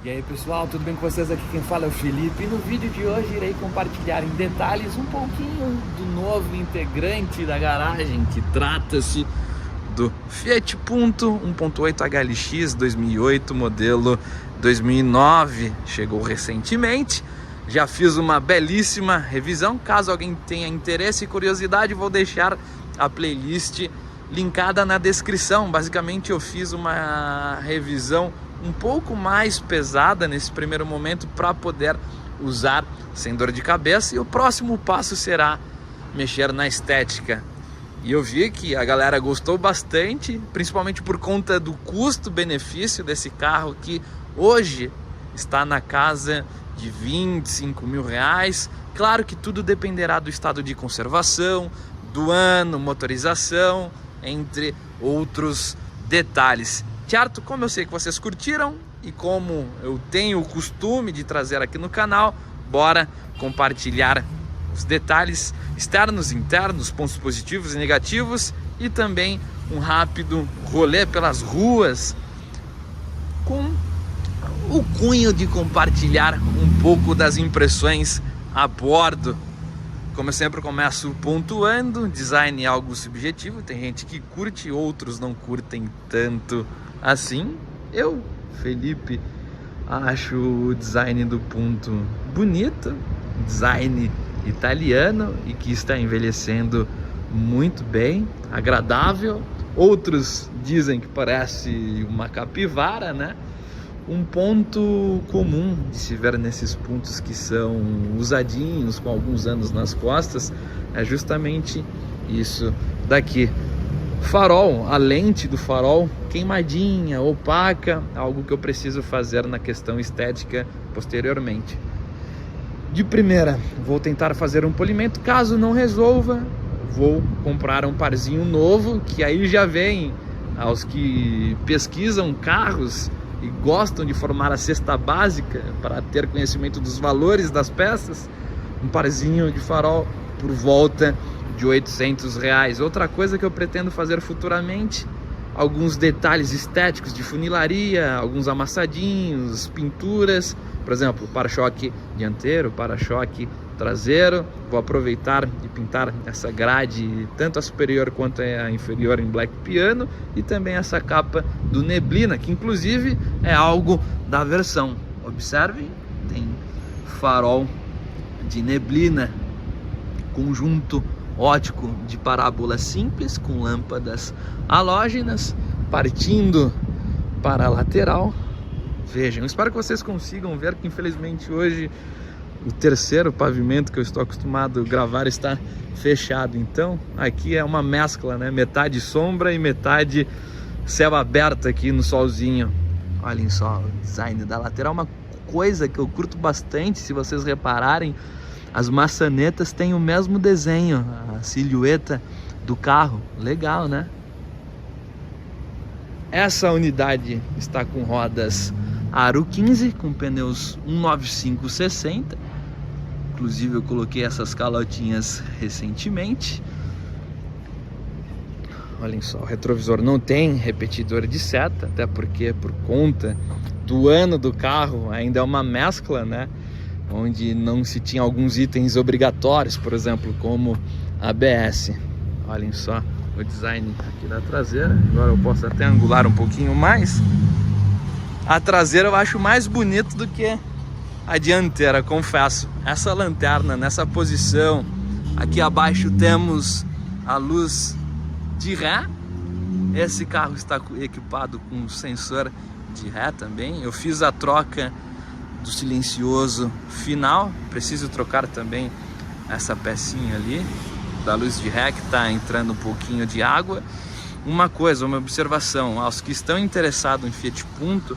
E aí pessoal, tudo bem com vocês? Aqui quem fala é o Felipe e no vídeo de hoje irei compartilhar em detalhes um pouquinho do novo integrante da garagem, que trata-se do Fiat Punto 1.8 HLX 2008, modelo 2009, chegou recentemente. Já fiz uma belíssima revisão, caso alguém tenha interesse e curiosidade vou deixar a playlist linkada na descrição. Basicamente eu fiz uma revisão um pouco mais pesada nesse primeiro momento para poder usar sem dor de cabeça, e o próximo passo será mexer na estética. E eu vi que a galera gostou bastante, principalmente por conta do custo-benefício desse carro, que hoje está na casa de 25 mil reais. Claro que tudo dependerá do estado de conservação, do ano, motorização, entre outros detalhes. Certo? Como eu sei que vocês curtiram e como eu tenho o costume de trazer aqui no canal, bora compartilhar os detalhes externos, internos, pontos positivos e negativos, e também um rápido rolê pelas ruas com o cunho de compartilhar um pouco das impressões a bordo. Como eu sempre começo pontuando, design é algo subjetivo, tem gente que curte, outros não curtem tanto assim. Eu, Felipe, acho o design do Punto bonito, design italiano e que está envelhecendo muito bem, agradável. Outros dizem que parece uma capivara, né? Um ponto comum de se ver nesses Puntos que são usadinhos, com alguns anos nas costas, é justamente isso daqui. Farol, a lente do farol queimadinha, opaca, algo que eu preciso fazer na questão estética posteriormente. De primeira, vou tentar fazer um polimento. Caso não resolva, vou comprar um parzinho novo, que aí já vem aos que pesquisam carros e gostam de formar a cesta básica para ter conhecimento dos valores das peças. Um parzinho de farol por volta de R$800. Outra coisa que eu pretendo fazer futuramente, alguns detalhes estéticos de funilaria, alguns amassadinhos, pinturas, por exemplo, para-choque dianteiro, para-choque traseiro. Vou aproveitar e pintar essa grade, tanto a superior quanto a inferior, em black piano, e também essa capa do neblina, que inclusive é algo da versão. Observem, tem farol de neblina, conjunto ótico de parábola simples com lâmpadas halógenas, partindo para a lateral. Vejam, espero que vocês consigam ver que infelizmente hoje o terceiro pavimento que eu estou acostumado a gravar está fechado. Então aqui é uma mescla, né? Metade sombra e metade céu aberto aqui no solzinho. Olhem só o design da lateral, uma coisa que eu curto bastante. Se vocês repararem, as maçanetas têm o mesmo desenho, a silhueta do carro. Legal, né? Essa unidade está com rodas Aro 15, com pneus 195/60. Inclusive eu coloquei essas calotinhas recentemente. Olhem só, o retrovisor não tem repetidor de seta, até porque por conta do ano do carro ainda é uma mescla, né? Onde não se tinha alguns itens obrigatórios, por exemplo, como ABS. Olhem só o design aqui da traseira. Agora eu posso até angular um pouquinho mais. A traseira eu acho mais bonito do que a dianteira, confesso. Essa lanterna nessa posição, aqui abaixo temos a luz de ré. Esse carro está equipado com sensor de ré também. Eu fiz a troca do silencioso final, preciso trocar também essa pecinha ali da luz de ré, que está entrando um pouquinho de água. Uma coisa, uma observação, aos que estão interessados em Fiat Punto,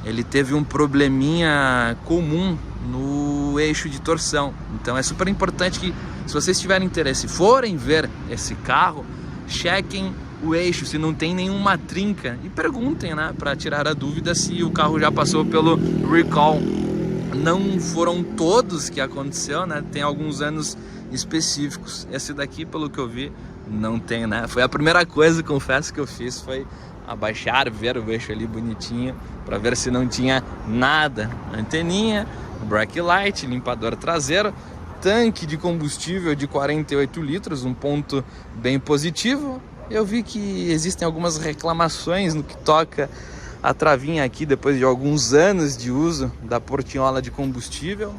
ele teve um probleminha comum no eixo de torção. Então é super importante que, se vocês tiverem interesse e forem ver esse carro, chequem o eixo, se não tem nenhuma trinca, e perguntem, né, para tirar a dúvida se o carro já passou pelo recall. Não foram todos que aconteceu, né? Tem alguns anos específicos. Esse daqui, pelo que eu vi, não tem, né? Foi a primeira coisa, confesso, que eu fiz, foi abaixar, ver o eixo ali bonitinho, para ver se não tinha nada. Anteninha, brake light, limpador traseiro, tanque de combustível de 48 litros, um ponto bem positivo. Eu vi que existem algumas reclamações no que toca a travinha aqui, depois de alguns anos de uso da portinhola de combustível.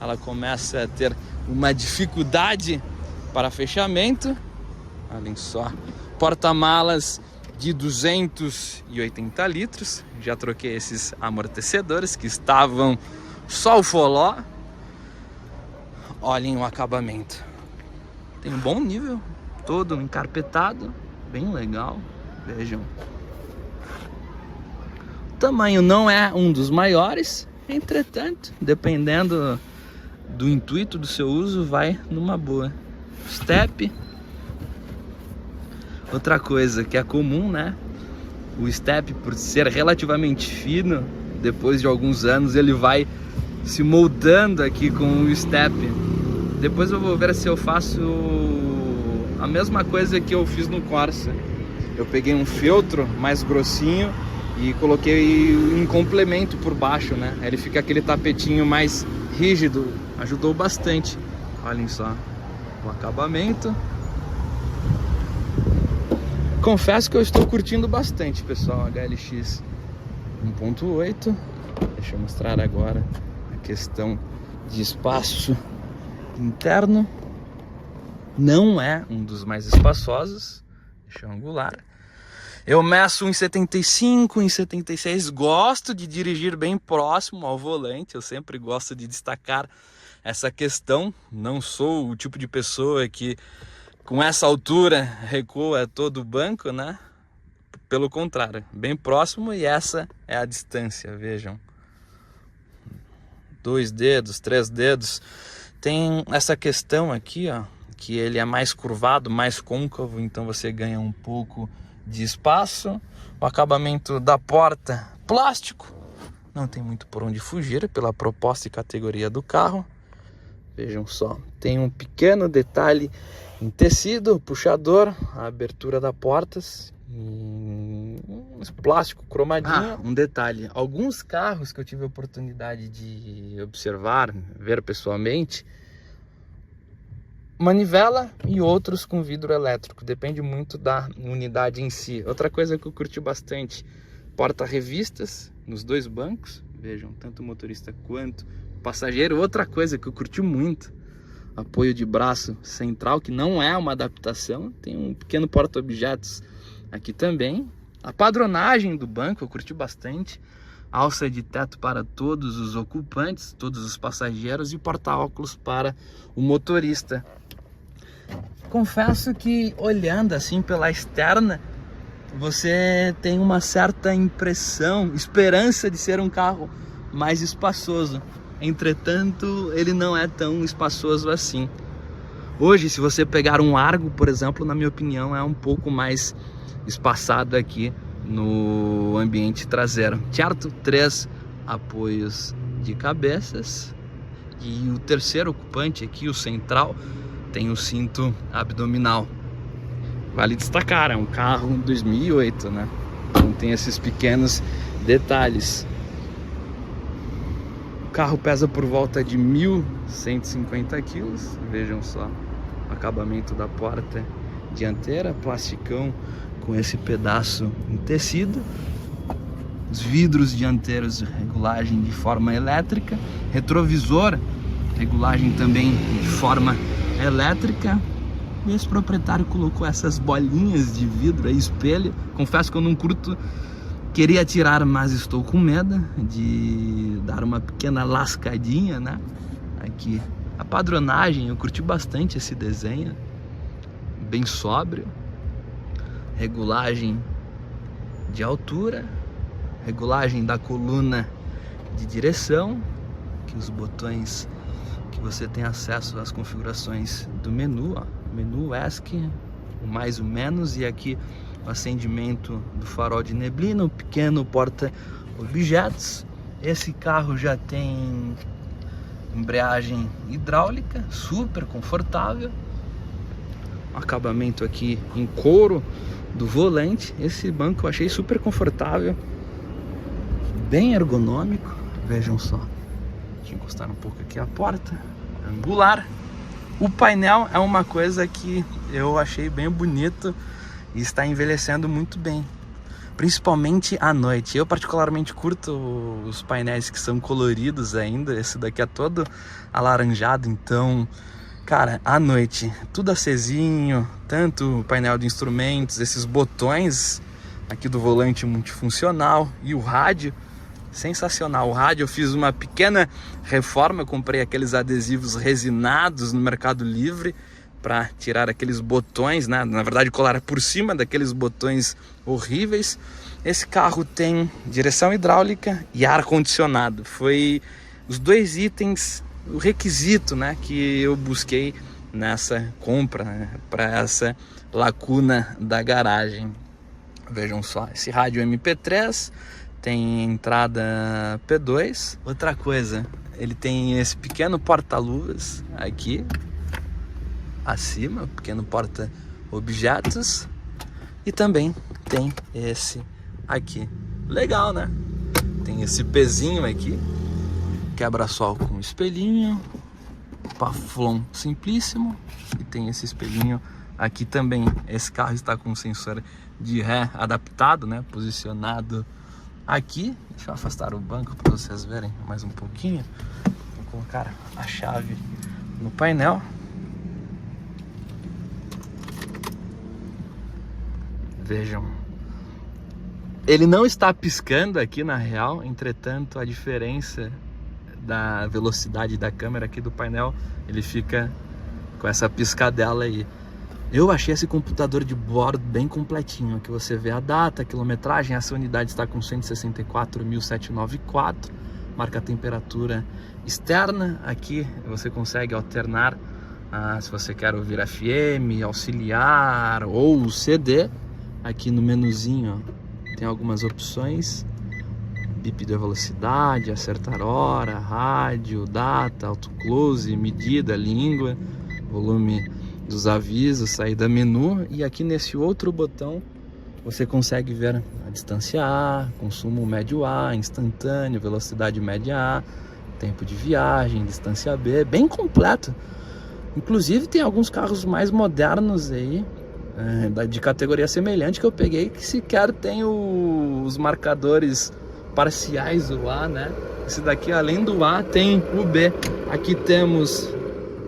Ela começa a ter uma dificuldade para fechamento. Olhem só, porta-malas de 280 litros. Já troquei esses amortecedores que estavam só o foló. Olhem o acabamento. Tem um bom nível, todo encarpetado, bem legal. Vejam. O tamanho não é um dos maiores, entretanto, dependendo do intuito do seu uso, vai numa boa. Step. Outra coisa que é comum, né? O step, por ser relativamente fino, depois de alguns anos ele vai se moldando aqui com o step. Depois eu vou ver se eu faço a mesma coisa que eu fiz no Corsa. Eu peguei um feltro mais grossinho e coloquei em complemento por baixo, né? Ele fica aquele tapetinho mais rígido, ajudou bastante. Olhem só o acabamento. Confesso que eu estou curtindo bastante, pessoal, HLX 1.8. Deixa eu mostrar agora a questão de espaço interno. Não é um dos mais espaçosos. Deixa eu angular. Eu meço 1,75, 1,76. Gosto de dirigir bem próximo ao volante. Eu sempre gosto de destacar essa questão. Não sou o tipo de pessoa que com essa altura recua todo o banco, né? Pelo contrário, bem próximo, e essa é a distância, vejam. 2 dedos, 3 dedos. Tem essa questão aqui, ó, que ele é mais curvado, mais côncavo, então você ganha um pouco de espaço. O acabamento da porta, plástico. Não tem muito por onde fugir pela proposta e categoria do carro. Vejam só, tem um pequeno detalhe em tecido, puxador, a abertura da portas, plástico cromadinho. Um detalhe, alguns carros que eu tive a oportunidade de observar, ver pessoalmente, manivela, e outros com vidro elétrico, depende muito da unidade em si. Outra coisa que eu curti bastante, porta-revistas nos 2 bancos, vejam, tanto o motorista quanto o passageiro. Outra coisa que eu curti muito, apoio de braço central, que não é uma adaptação, tem um pequeno porta-objetos aqui também. A padronagem do banco eu curti bastante, alça de teto para todos os ocupantes, todos os passageiros, e porta-óculos para o motorista. Confesso que olhando assim pela externa, você tem uma certa impressão, esperança de ser um carro mais espaçoso. Entretanto, ele não é tão espaçoso assim. Hoje, se você pegar um Argo, por exemplo, na minha opinião, é um pouco mais espaçado aqui no ambiente traseiro. Certo? 3 apoios de cabeças. E o terceiro ocupante aqui, o central, tem o cinto abdominal. Vale destacar, é um carro 2008, né? Então tem esses pequenos detalhes. O carro pesa por volta de 1.150 quilos. Vejam só o acabamento da porta dianteira, plasticão com esse pedaço em tecido. Os vidros dianteiros, regulagem de forma elétrica. Retrovisor, regulagem também de forma elétrica. E esse proprietário colocou essas bolinhas de vidro aí, espelho. Confesso que eu não curto. Queria tirar, mas estou com medo de dar uma pequena lascadinha, né? Aqui, a padronagem, eu curti bastante esse desenho, bem sóbrio. Regulagem de altura, regulagem da coluna de direção, que os botões que você tem acesso às configurações do menu, ó, menu ESC, o mais o menos, e aqui o acendimento do farol de neblina, um pequeno porta-objetos. Esse carro já tem embreagem hidráulica, super confortável. acabamento aqui em couro do volante. Esse banco eu achei super confortável, bem ergonômico. Vejam só, deixa eu encostar um pouco aqui a porta, angular. O painel é uma coisa que eu achei bem bonito e está envelhecendo muito bem, principalmente à noite. Eu particularmente curto os painéis que são coloridos ainda. Esse daqui é todo alaranjado, então, cara, à noite, tudo acesinho, tanto o painel de instrumentos, esses botões aqui do volante multifuncional e o rádio, sensacional. O rádio eu fiz uma pequena reforma, eu comprei aqueles adesivos resinados no Mercado Livre para tirar aqueles botões, né? Na verdade, colar por cima daqueles botões horríveis. Esse carro tem direção hidráulica e ar-condicionado. Foi os dois itens, o requisito, né, que eu busquei nessa compra, né, para essa lacuna da garagem. Vejam só, esse rádio MP3 tem entrada P2. Outra coisa, ele tem esse pequeno porta-luvas aqui acima, pequeno porta-objetos, e também tem esse aqui. Legal, né? Tem esse pezinho aqui, quebra-sol com espelhinho, paflon simplíssimo, e tem esse espelhinho aqui também. Esse carro está com sensor de ré adaptado, né? Posicionado aqui. Deixa eu afastar o banco para vocês verem mais um pouquinho. Vou colocar a chave no painel. Vejam, ele não está piscando aqui na real, entretanto a diferença da velocidade da câmera aqui do painel, ele fica com essa piscadela aí. Eu achei esse computador de bordo bem completinho. Aqui você vê a data, a quilometragem. Essa unidade está com 164.794. Marca a temperatura externa. Aqui você consegue alternar se você quer ouvir FM, auxiliar ou CD. Aqui no menuzinho, ó, tem algumas opções: bip de velocidade, acertar hora, rádio, data, auto close, medida, língua, volume dos avisos, saída menu. E aqui nesse outro botão você consegue ver a distância A, consumo médio A, instantâneo, velocidade média A, tempo de viagem, distância B, bem completo. Inclusive tem alguns carros mais modernos aí, de categoria semelhante, que eu peguei, que sequer tem os marcadores parciais do A, né? Esse daqui, além do A, tem o B. Aqui temos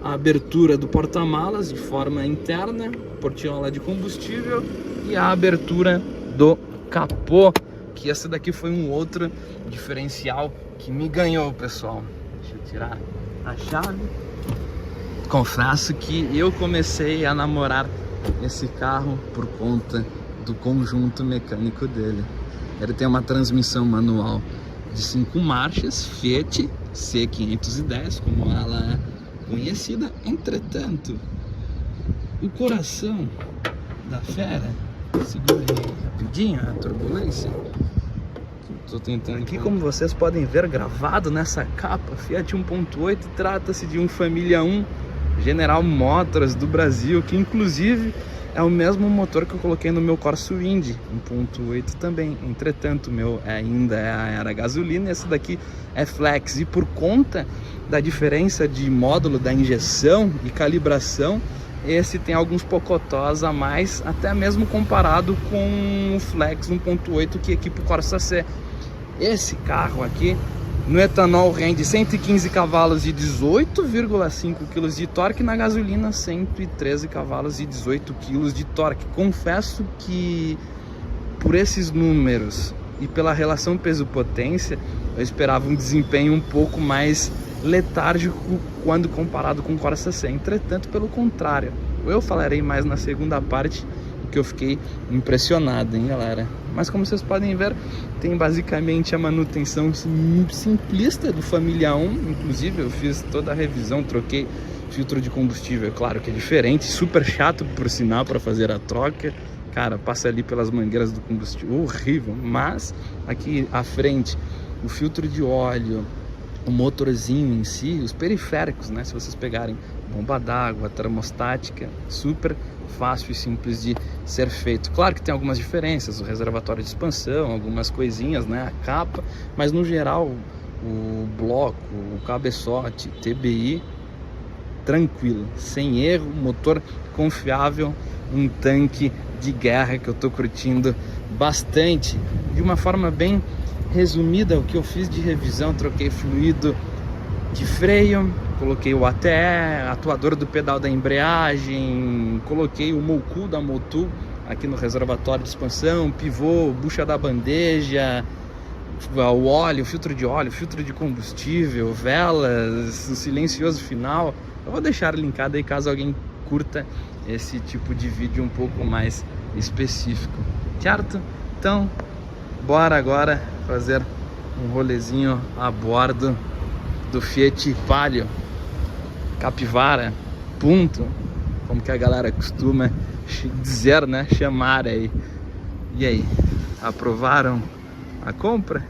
a abertura do porta-malas de forma interna, portiola de combustível, e a abertura do capô, que esse daqui foi um outro diferencial que me ganhou, pessoal. Deixa eu tirar a chave. Confesso que eu comecei a namorar esse carro por conta do conjunto mecânico dele. Ele tem uma transmissão manual de 5 marchas, Fiat C510, como ela é conhecida. Entretanto, o coração da fera, segura aí rapidinho a turbulência. Estou tentando aqui, como vocês podem ver gravado nessa capa, Fiat 1.8, trata-se de um Família 1 General Motors do Brasil, que inclusive é o mesmo motor que eu coloquei no meu Corsa Wind 1.8 também. Entretanto, o meu ainda era gasolina e esse daqui é flex. E por conta da diferença de módulo da injeção e calibração, esse tem alguns pocotós a mais, até mesmo comparado com o flex 1.8 que equipa o Corsa C. Esse carro aqui no etanol rende 115 cavalos e 18,5 kg de torque, na gasolina 113 cavalos e 18 kg de torque. Confesso que por esses números e pela relação peso-potência, eu esperava um desempenho um pouco mais letárgico quando comparado com o Corsa C. Entretanto, pelo contrário, eu falarei mais na segunda parte, que eu fiquei impressionado, hein, galera. Mas como vocês podem ver, tem basicamente a manutenção simplista do Família 1. Inclusive eu fiz toda a revisão, troquei filtro de combustível, claro que é diferente, super chato por sinal para fazer a troca. Cara, passa ali pelas mangueiras do combustível, horrível. Mas aqui à frente, o filtro de óleo, o motorzinho em si, os periféricos, né? Se vocês pegarem bomba d'água, termostática, super fácil e simples de ser feito. Claro que tem algumas diferenças, o reservatório de expansão, algumas coisinhas, né? A capa, mas no geral o bloco, o cabeçote, TBI, tranquilo, sem erro, motor confiável, um tanque de guerra que eu tô curtindo bastante. De uma forma bem resumida, o que eu fiz de revisão: troquei fluido de freio, coloquei o ATE, atuador do pedal da embreagem, coloquei o Moku da Motu aqui no reservatório de expansão, pivô, bucha da bandeja, o óleo, filtro de óleo, filtro de combustível, velas, o silencioso final. Eu vou deixar linkado aí caso alguém curta esse tipo de vídeo um pouco mais específico, certo? Então, bora agora fazer um rolezinho a bordo do Fiat Palio Capivara, ponto, como que a galera costuma dizer, né? Chamar aí. E aí, aprovaram a compra?